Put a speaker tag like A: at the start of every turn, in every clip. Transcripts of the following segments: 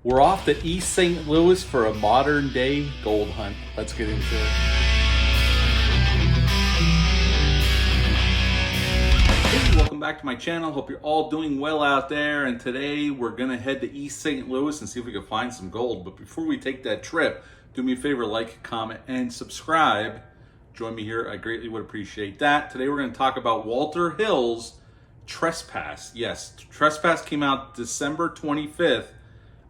A: We're off to East St. Louis for a modern day gold hunt. Let's get into it. Hey, welcome back to my channel. Hope you're all doing well out there. And today we're going to head to East St. Louis and see if we can find some gold. But before we take that trip, do me a favor, like, comment, and subscribe. Join me here. I greatly would appreciate that. Today we're going to talk about Walter Hill's Trespass. Yes, Trespass came out December 25th.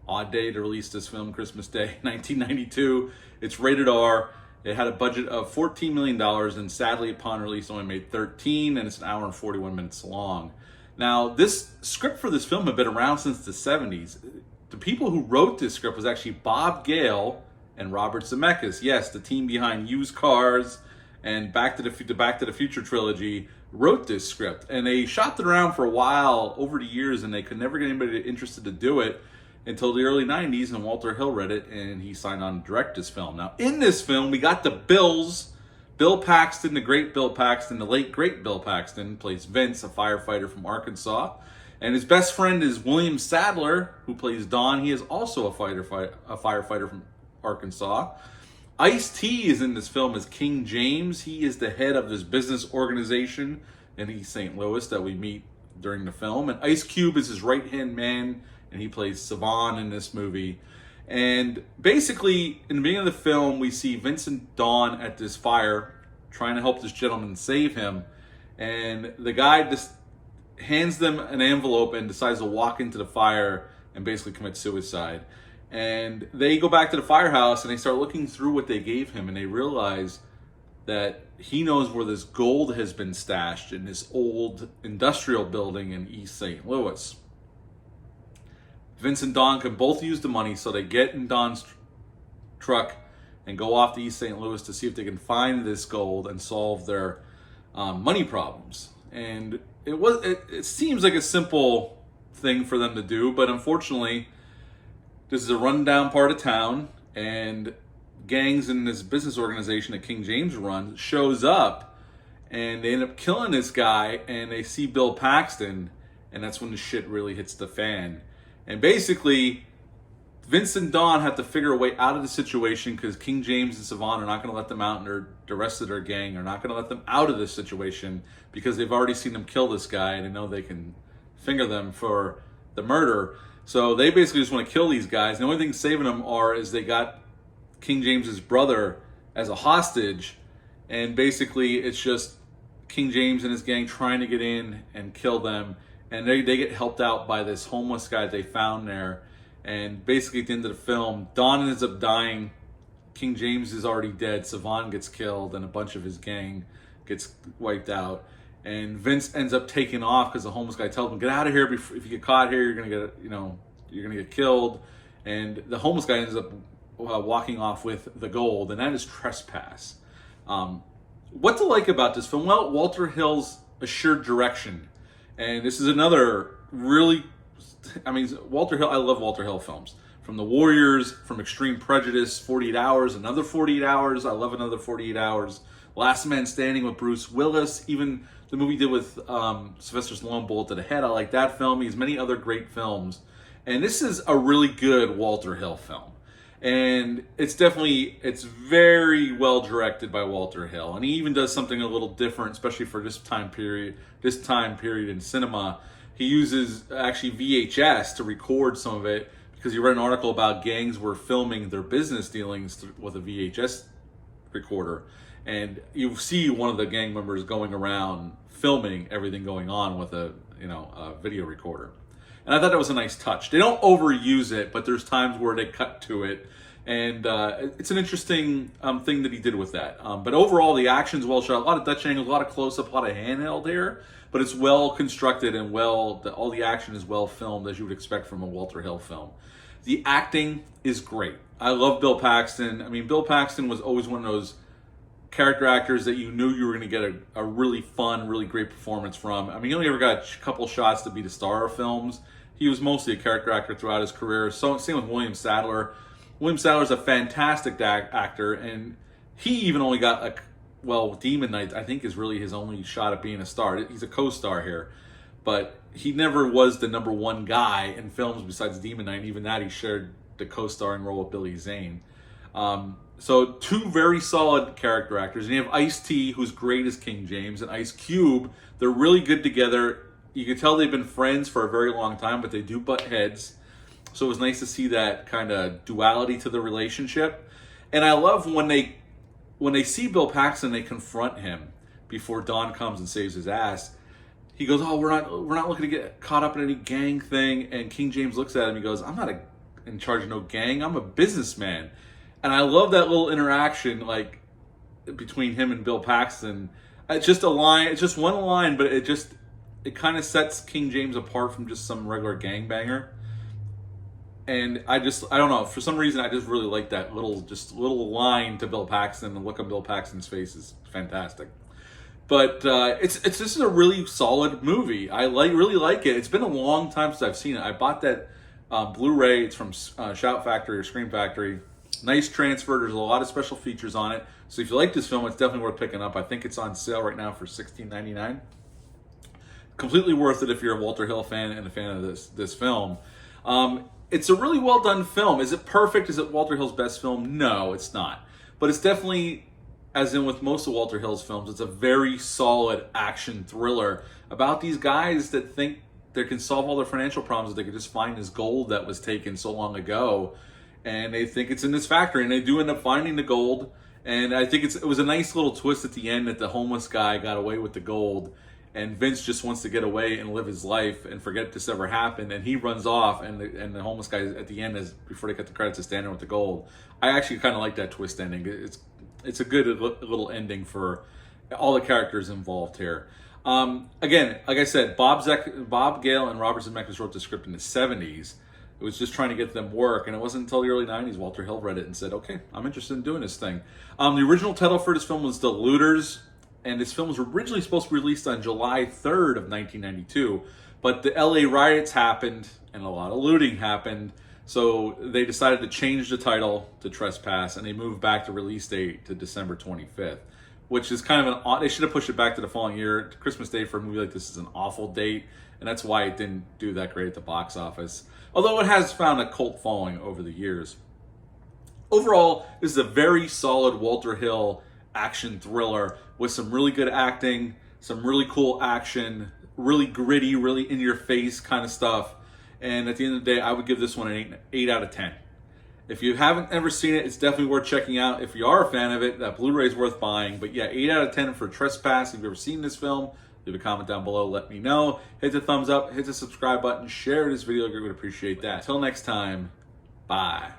A: Odd day to release this film, Christmas Day, 1992. It's rated R. It had a budget of $14 million and sadly upon release only made 13, and it's an hour and 41 minutes long. Now, this script for this film had been around since the 70s. The people who wrote this script was actually Bob Gale and Robert Zemeckis. Yes, the team behind Used Cars and Back to the Future trilogy wrote this script. And they shopped it around for a while over the years, and they could never get anybody interested to do it until the early 90s, and Walter Hill read it, and he signed on to direct this film. Now, in this film, we got the Bills. Bill Paxton, the great Bill Paxton, the late great Bill Paxton, plays Vince, a firefighter from Arkansas. And his best friend is William Sadler, who plays Don. He is also a firefighter from Arkansas. Ice-T is in this film as King James. He is the head of this business organization in East St. Louis that we meet during the film. And Ice Cube is his right-hand man, and he plays Savan in this movie. And basically, in the beginning of the film, we see Vincent Dawn at this fire trying to help this gentleman save him. And the guy just hands them an envelope and decides to walk into the fire and basically commit suicide. And they go back to the firehouse and they start looking through what they gave him, and they realize that he knows where this gold has been stashed in this old industrial building in East St. Louis. Vince and Don can both use the money, so they get in Don's truck and go off to East St. Louis to see if they can find this gold and solve their money problems. And it seems like a simple thing for them to do, but unfortunately, this is a rundown part of town, and gangs in this business organization that King James runs shows up, and they end up killing this guy, and they see Bill Paxton, and that's when the shit really hits the fan. And basically, Vince and Dawn have to figure a way out of the situation because King James and Savan are not going to let them out, and the rest of their gang are not going to let them out of this situation because they've already seen them kill this guy, and they know they can finger them for the murder. So they basically just want to kill these guys. The only thing saving them is they got King James's brother as a hostage, and basically it's just King James and his gang trying to get in and kill them, and they get helped out by this homeless guy they found there. And basically at the end of the film, Don ends up dying, King James is already dead, Savan gets killed, and a bunch of his gang gets wiped out. And Vince ends up taking off because the homeless guy tells him, "Get out of here! If you get caught here, you're gonna get killed." And the homeless guy ends up walking off with the gold, and that is Trespass. What to like about this film? Well, Walter Hill's assured direction, and this is another really. Walter Hill. I love Walter Hill films. From The Warriors, from Extreme Prejudice, 48 Hours, another 48 Hours. I love another 48 Hours. Last Man Standing with Bruce Willis. Even the movie he did with Sylvester Stallone, Bullet to the Head. I like that film. He has many other great films. And this is a really good Walter Hill film. And it's very well directed by Walter Hill. And he even does something a little different, especially for this time period in cinema. He uses actually VHS to record some of it because he read an article about gangs were filming their business dealings with a VHS recorder. And you see one of the gang members going around filming everything going on with a video recorder. And I thought that was a nice touch. They don't overuse it, but there's times where they cut to it. And it's an interesting thing that he did with that. But overall, the action's well shot. A lot of Dutch angles, a lot of close-up, a lot of handheld here. But it's well constructed and all the action is well filmed, as you would expect from a Walter Hill film. The acting is great. I love Bill Paxton. Bill Paxton was always one of those character actors that you knew you were going to get a really fun, really great performance from. He only ever got a couple shots to be the star of films. He was mostly a character actor throughout his career. So same with William Sadler. William Sadler's a fantastic actor, and he even only got Demon Knight, I think, is really his only shot at being a star. He's a co-star here, but he never was the number one guy in films besides Demon Knight. Even that he shared the co-starring role of Billy Zane. So two very solid character actors. And you have Ice-T, who's great as King James, and Ice Cube. They're really good together. You can tell they've been friends for a very long time, but they do butt heads. So it was nice to see that kind of duality to the relationship. And I love when they see Bill Paxton, they confront him before Don comes and saves his ass. He goes, "Oh, we're not looking to get caught up in any gang thing." And King James looks at him. He goes, "I'm not in charge of no gang. I'm a businessman." And I love that little interaction, like between him and Bill Paxton. It's just a line. It's just one line, but it kind of sets King James apart from just some regular gangbanger. And I don't know, for some reason I just really like that little line to Bill Paxton. The look on Bill Paxton's face is fantastic. But this is a really solid movie. I really like it. It's been a long time since I've seen it. I bought that Blu-ray. It's from Shout Factory or Scream Factory. Nice transfer. There's a lot of special features on it. So if you like this film, it's definitely worth picking up. I think it's on sale right now for $16.99. Completely worth it if you're a Walter Hill fan and a fan of this film. It's a really well done film. Is it perfect? Is it Walter Hill's best film? No, it's not. But it's definitely, as in with most of Walter Hill's films, it's a very solid action thriller about these guys that think they can solve all their financial problems, that they could just find this gold that was taken so long ago. And they think it's in this factory, and they do end up finding the gold. And I think it was a nice little twist at the end that the homeless guy got away with the gold. And Vince just wants to get away and live his life and forget this ever happened. And he runs off, and the homeless guy at the end, before they cut the credits, is standing with the gold. I actually kind of like that twist ending. It's a good little ending for all the characters involved here. Again, like I said, Bob Gale and Robert Zemeckis wrote the script in the 70s. It was just trying to get them work, and it wasn't until the early 90s Walter Hill read it and said, "Okay, I'm interested in doing this thing." The original title for this film was The Looters. And this film was originally supposed to be released on July 3rd of 1992, but the LA riots happened and a lot of looting happened, so they decided to change the title to Trespass, and they moved back the release date to December 25th, which is kind of they should have pushed it back to the following year. Christmas Day for a movie like this is an awful date, and that's why it didn't do that great at the box office, although it has found a cult following over the years. Overall, this is a very solid Walter Hill action thriller with some really good acting, some really cool action, really gritty, really in your face kind of stuff. And at the end of the day, I would give this one an 8 out of 10. If you haven't ever seen it, it's definitely worth checking out. If you are a fan of it, that Blu-ray is worth buying. But yeah, 8 out of 10 for Trespass. If you've ever seen this film, leave a comment down below, let me know. Hit the thumbs up, hit the subscribe button, share this video, I would appreciate that. Until next time, bye.